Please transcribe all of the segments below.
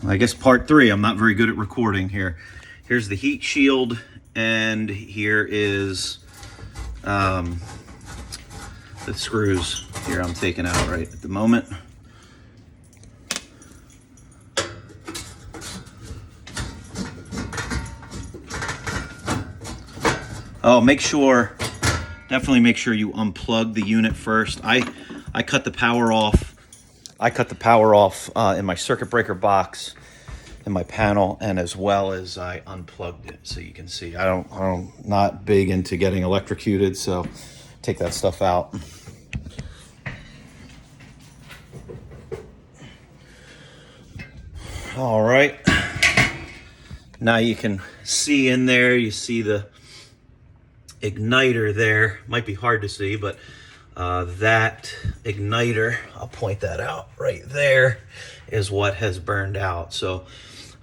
I guess part 3. I'm not very good at recording here. Here's the heat shield, and here is the screws here I'm taking out right at the moment. Oh, definitely make sure you unplug the unit first. I cut the power off. I cut the power off in my circuit breaker box in my panel, and as well as I unplugged it, so you can see I'm not big into getting electrocuted, so take that stuff out. All right, now you can see in there, you see the igniter there. Might be hard to see, but that igniter, I'll point that out right there, is what has burned out. So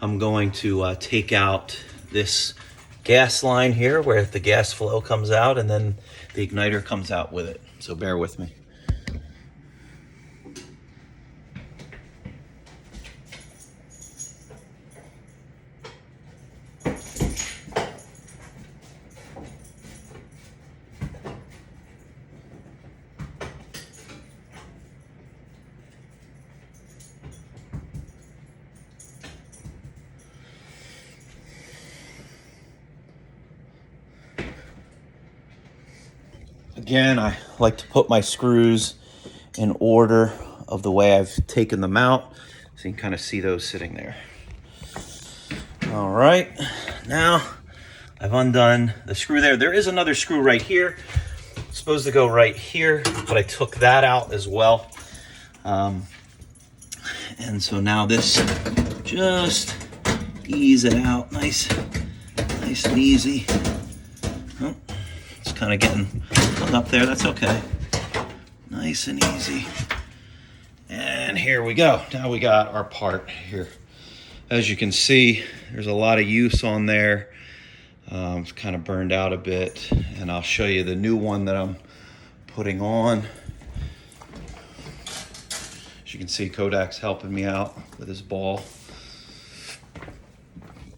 I'm going to take out this gas line here where the gas flow comes out, and then the igniter comes out with it. So bear with me. Again, I like to put my screws in order of the way I've taken them out, so you can kind of see those sitting there. All right, now I've undone the screw there. There is another screw right here. It's supposed to go right here, but I took that out as well. And so now this, just ease it out, nice and easy. Oh, it's kind of getting hung up there, that's okay. Nice and easy. And here we go. Now we got our part here. As you can see, there's a lot of use on there. It's kind of burned out a bit, and I'll show you the new one that I'm putting on. As you can see, Kodak's helping me out with his ball.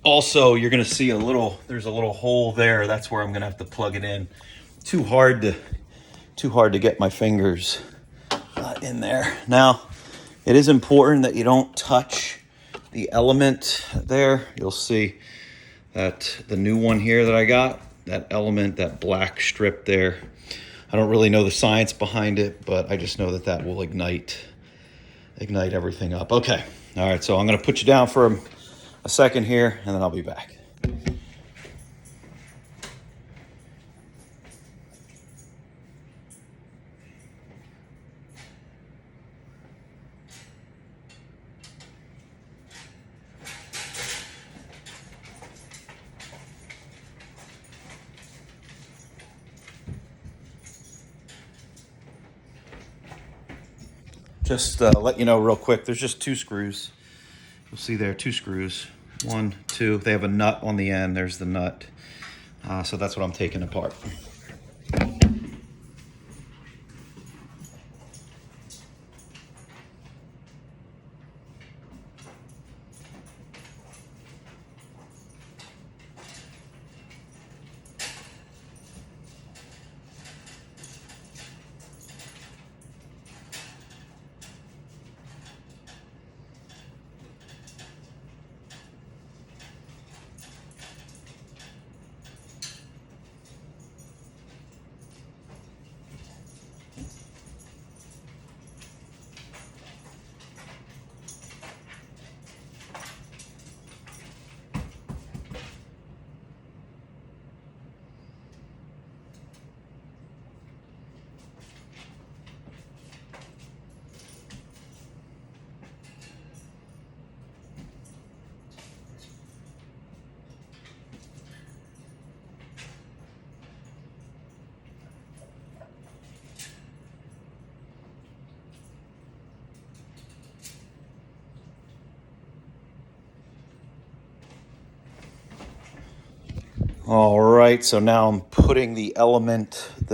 Also, you're gonna see there's a little hole there. That's where I'm gonna have to plug it in. Too hard to get my fingers in there. Now, it is important that you don't touch the element there. You'll see that the new one here that I got, that element, that black strip there, I don't really know the science behind it, but I just know that will ignite everything up. Okay, all right, so I'm gonna put you down for a second here, and then I'll be back. Just let you know real quick, there's just 2 screws. You'll see there, 2 screws. 1, 2, they have a nut on the end. There's the nut. So that's what I'm taking apart. All right, so now I'm putting the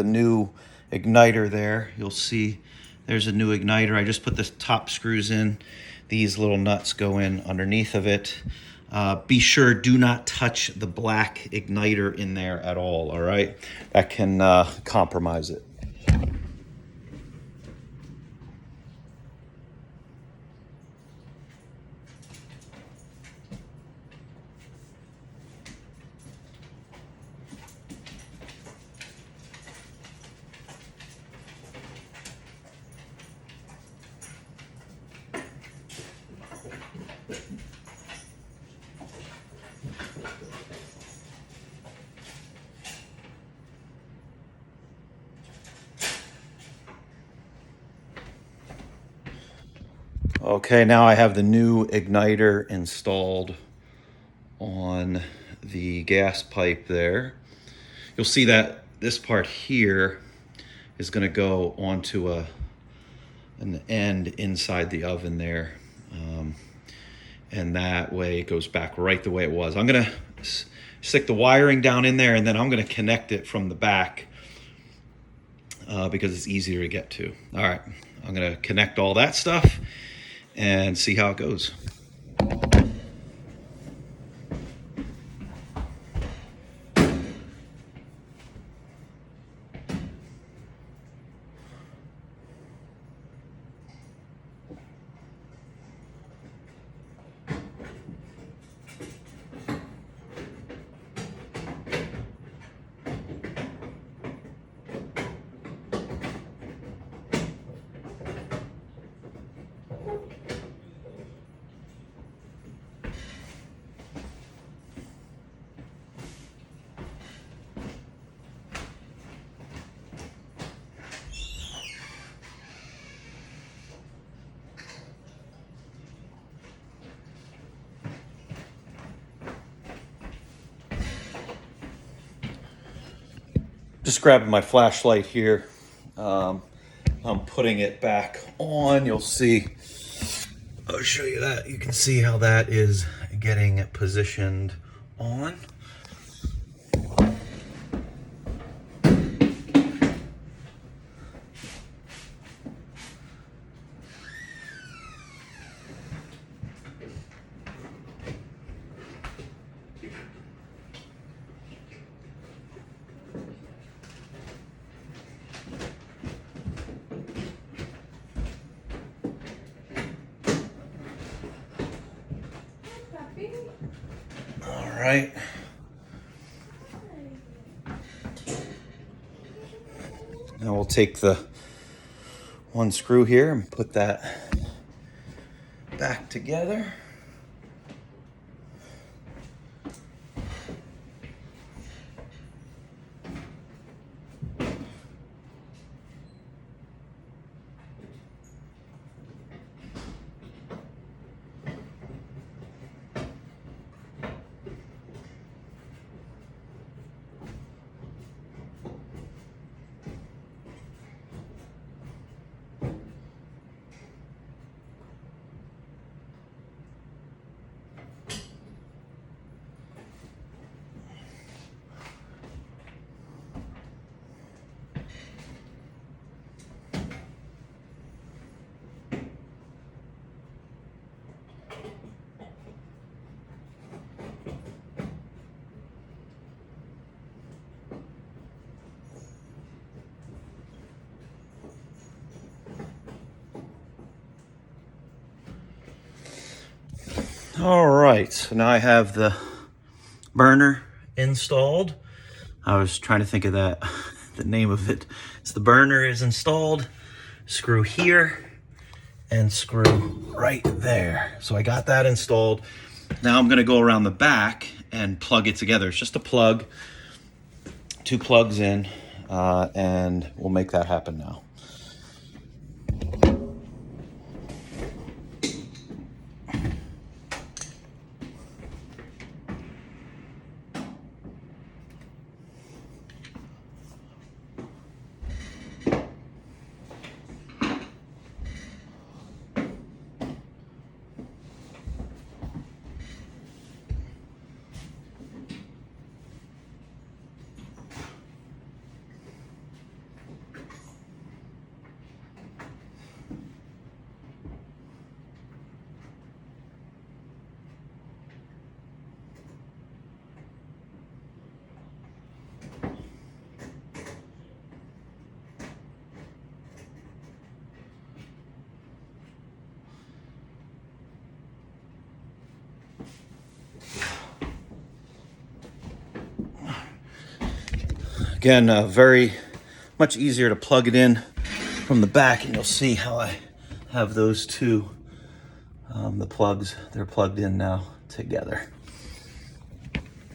new igniter there. You'll see there's a new igniter. I just put the top screws in. these little nuts go in underneath of it. Be sure, do not touch the black igniter in there at all right? That can compromise it. Okay, now I have the new igniter installed on the gas pipe there. You'll see that this part here is going to go onto an end inside the oven there. And that way it goes back right the way it was. I'm going to stick the wiring down in there, and then I'm going to connect it from the back because it's easier to get to. All right, I'm going to connect all that stuff and see how it goes. Just grabbing my flashlight here. I'm putting it back on. You'll see, I'll show you that. You can see how that is getting positioned on. All right. Now we'll take the one screw here and put that back together. All right, so now I have the burner installed. I was trying to think of that, the name of it. So the burner is installed, screw here, and screw right there. So I got that installed. Now I'm gonna go around the back and plug it together. It's just a plug, 2 plugs in, and we'll make that happen now. Again, very much easier to plug it in from the back, and you'll see how I have those two, the plugs, they're plugged in now together.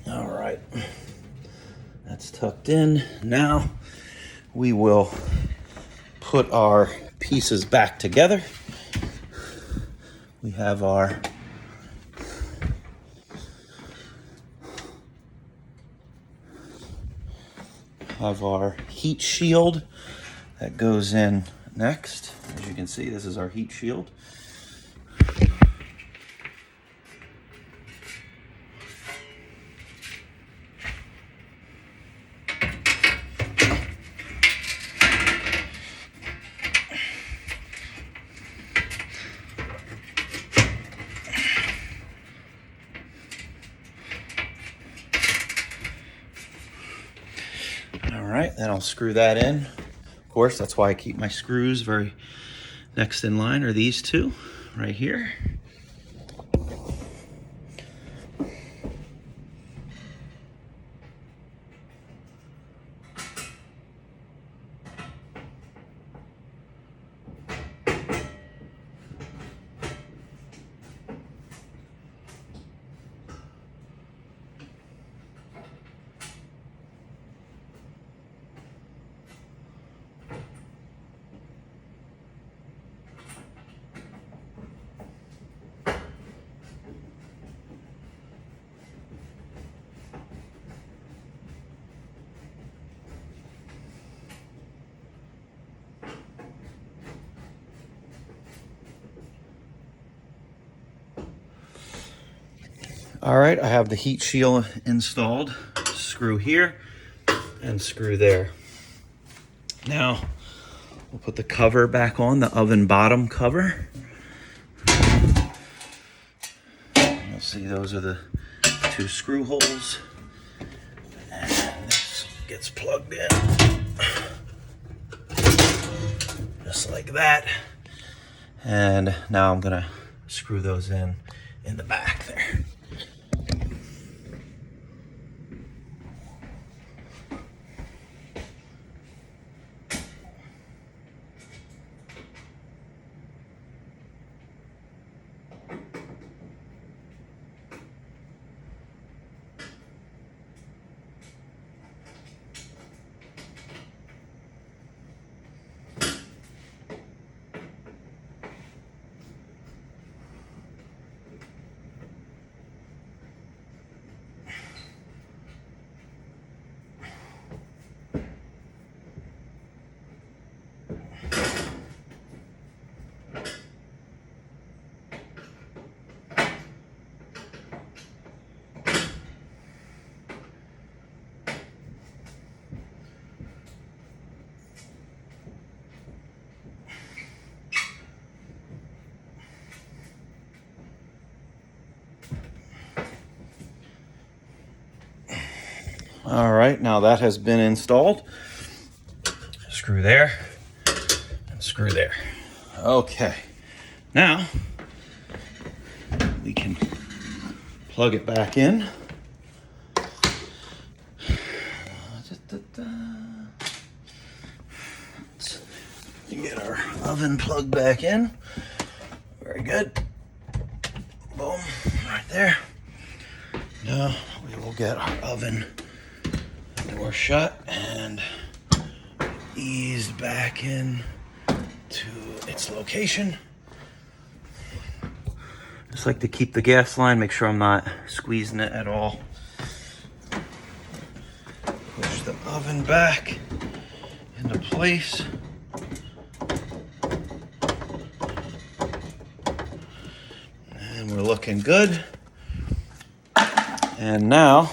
All right, that's tucked in. Now we will put our pieces back together. We have our heat shield that goes in next. As you can see, this is our heat shield. All right, then I'll screw that in. Of course, that's why I keep my screws very next in line, are these two right here. All right, I have the heat shield installed. Screw here and screw there. Now, we'll put the cover back on, the oven bottom cover. You'll see those are the two screw holes. And this gets plugged in. Just like that. And now I'm gonna screw those in the back there. All right, now that has been installed. Screw there and screw there. Okay, now we can plug it back in. Let's get our oven plugged back in. Very good. Boom, right there. Now we will get our oven door shut and eased back in to its location. Just like to keep the gas line, make sure I'm not squeezing it at all. Push the oven back into place. And we're looking good. And now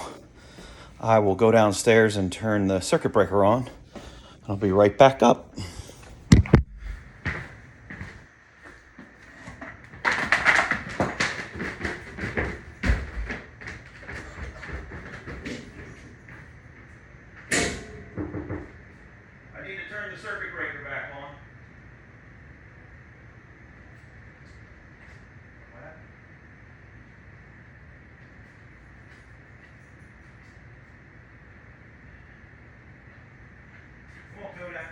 I will go downstairs and turn the circuit breaker on. I'll be right back up. I need to turn the circuit breaker back on. on, Kodak.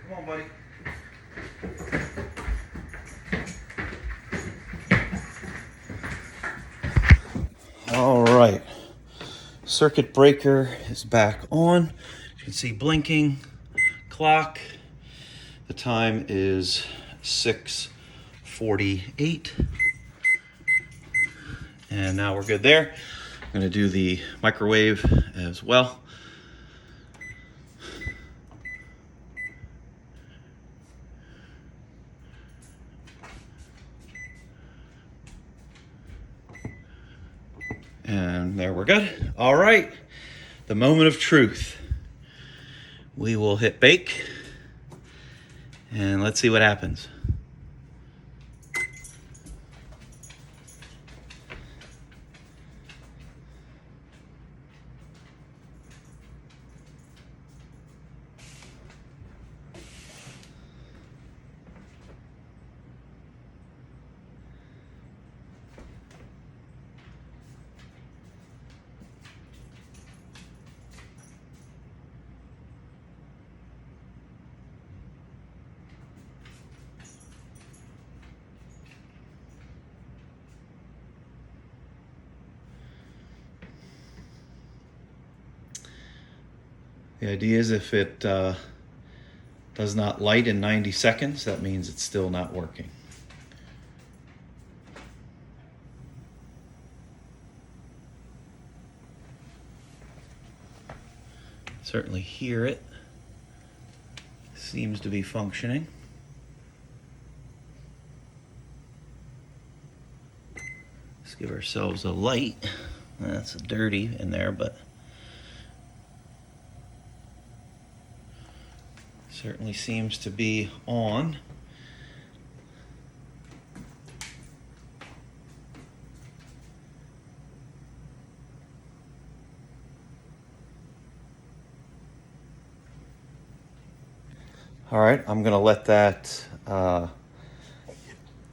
Come on, buddy. All right. Circuit breaker is back on. You can see blinking clock. The time is 6:48. And now we're good there. I'm going to do the microwave as well. And there we're good. All right, the moment of truth. We will hit bake and let's see what happens. The idea is if it does not light in 90 seconds, that means it's still not working. Certainly hear it. Seems to be functioning. Let's give ourselves a light. That's dirty in there, but certainly seems to be on. All right, I'm gonna let that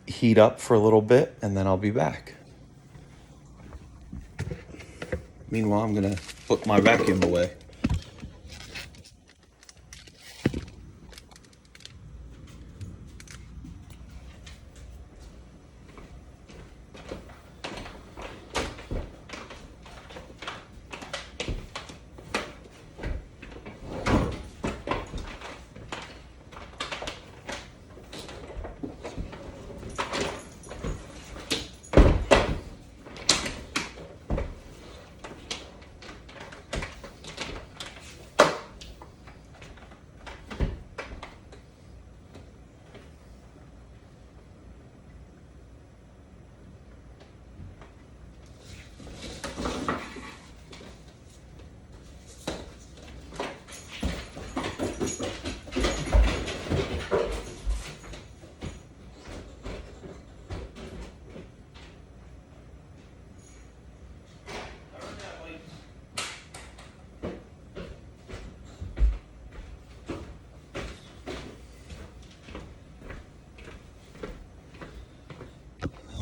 heat up for a little bit and then I'll be back. Meanwhile, I'm gonna put my vacuum away.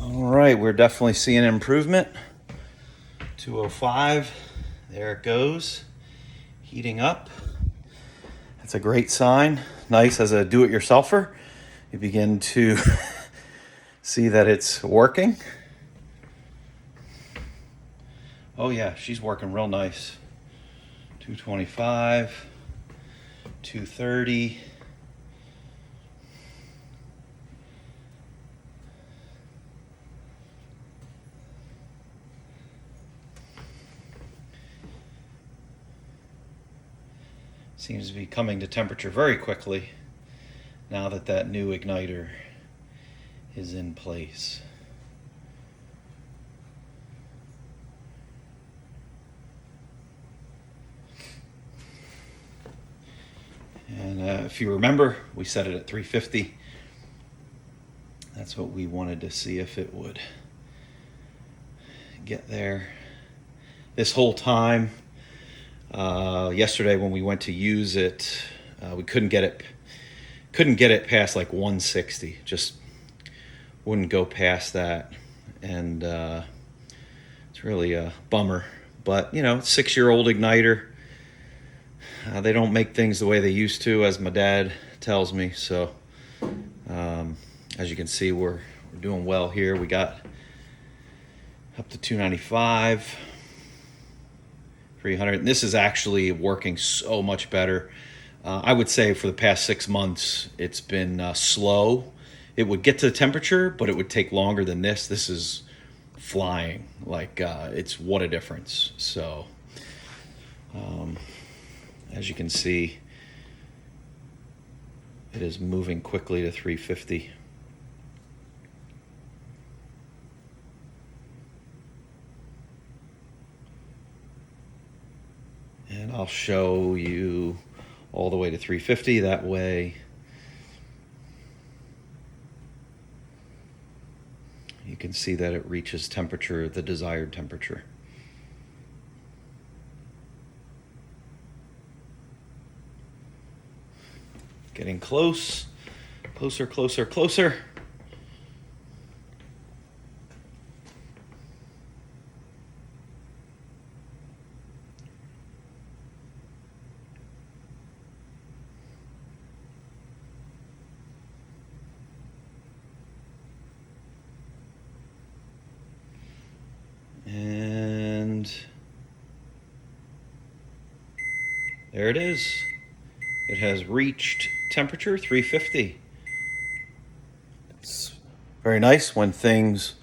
All right, we're definitely seeing improvement. 205, there it goes, heating up. That's a great sign. Nice as a do-it-yourselfer. You begin to see that it's working. Oh yeah, she's working real nice. 225, 230. Seems to be coming to temperature very quickly now that that new igniter is in place. And if you remember, we set it at 350. That's what we wanted to see if it would get there. This whole time, yesterday when we went to use it, we couldn't get it past like 160. Just wouldn't go past that, and it's really a bummer. But you know, 6-year-old igniter, They don't make things the way they used to, as my dad tells me. So as you can see, we're doing well here. We got up to 295, 300. And this is actually working so much better. I would say for the past 6 months, it's been slow. It would get to the temperature, but it would take longer than this. This is flying. Like, it's what a difference. So as you can see, it is moving quickly to 350. And I'll show you all the way to 350. That way you can see that it reaches temperature, the desired temperature. Getting close, closer, closer, closer. And there it is. It has reached temperature 350. It's very nice when things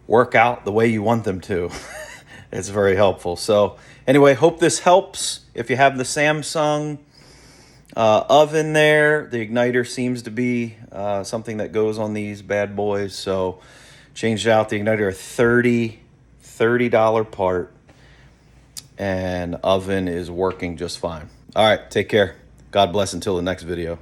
work out the way you want them to. It's very helpful. So anyway, hope this helps. If you have the Samsung oven there, the igniter seems to be something that goes on these bad boys. So changed out the igniter, $30 part, and oven is working just fine. All right, take care. God bless until the next video.